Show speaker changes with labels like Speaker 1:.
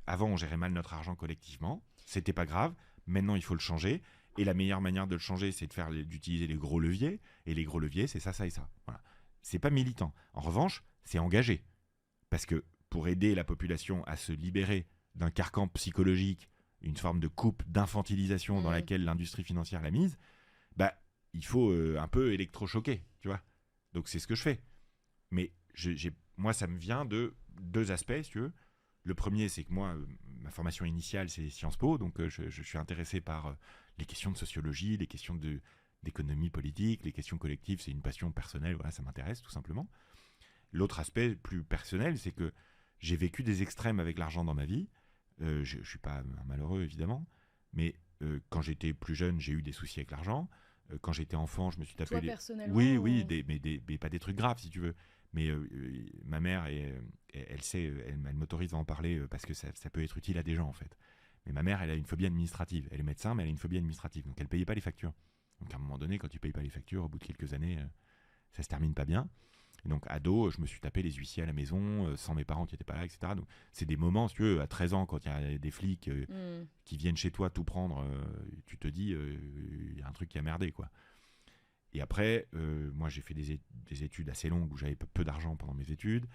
Speaker 1: avant, on gérait mal notre argent collectivement. C'était pas grave. Maintenant, il faut le changer. Et la meilleure manière de le changer, c'est d'utiliser les gros leviers. Et les gros leviers, c'est ça, ça et ça. Voilà. C'est pas militant. En revanche, c'est engagé. Parce que pour aider la population à se libérer d'un carcan psychologique, une forme de coupe d'infantilisation dans laquelle l'industrie financière l'a mise, bah, il faut un peu électrochoquer, tu vois. Donc c'est ce que je fais. Mais moi, ça me vient de deux aspects, si tu veux. Le premier, c'est que moi, ma formation initiale, c'est Sciences Po, donc je suis intéressé par les questions de sociologie, les questions d'économie politique, les questions collectives, c'est une passion personnelle, voilà, ça m'intéresse tout simplement. L'autre aspect plus personnel, c'est que j'ai vécu des extrêmes avec l'argent dans ma vie. Je ne suis pas un malheureux, évidemment, mais quand j'étais plus jeune, j'ai eu des soucis avec l'argent. Quand j'étais enfant, je me suis tapé
Speaker 2: Toi,
Speaker 1: des...
Speaker 2: personnellement,
Speaker 1: Oui, oui, mais pas des trucs graves, si tu veux. Mais ma mère, elle sait, elle m'autorise à en parler parce que ça peut être utile à des gens, en fait. Mais ma mère, elle a une phobie administrative. Elle est médecin, mais elle a une phobie administrative. Donc elle ne payait pas les factures. Donc à un moment donné, quand tu ne payes pas les factures, au bout de quelques années, ça se termine pas bien. Et donc, ado, je me suis tapé les huissiers à la maison, sans mes parents qui n'étaient pas là, etc. Donc, c'est des moments, si tu veux, à 13 ans, quand il y a des flics qui viennent chez toi tout prendre, tu te dis, il y a un truc qui a merdé, quoi. Et après, moi, j'ai fait des études assez longues où j'avais peu d'argent pendant mes études.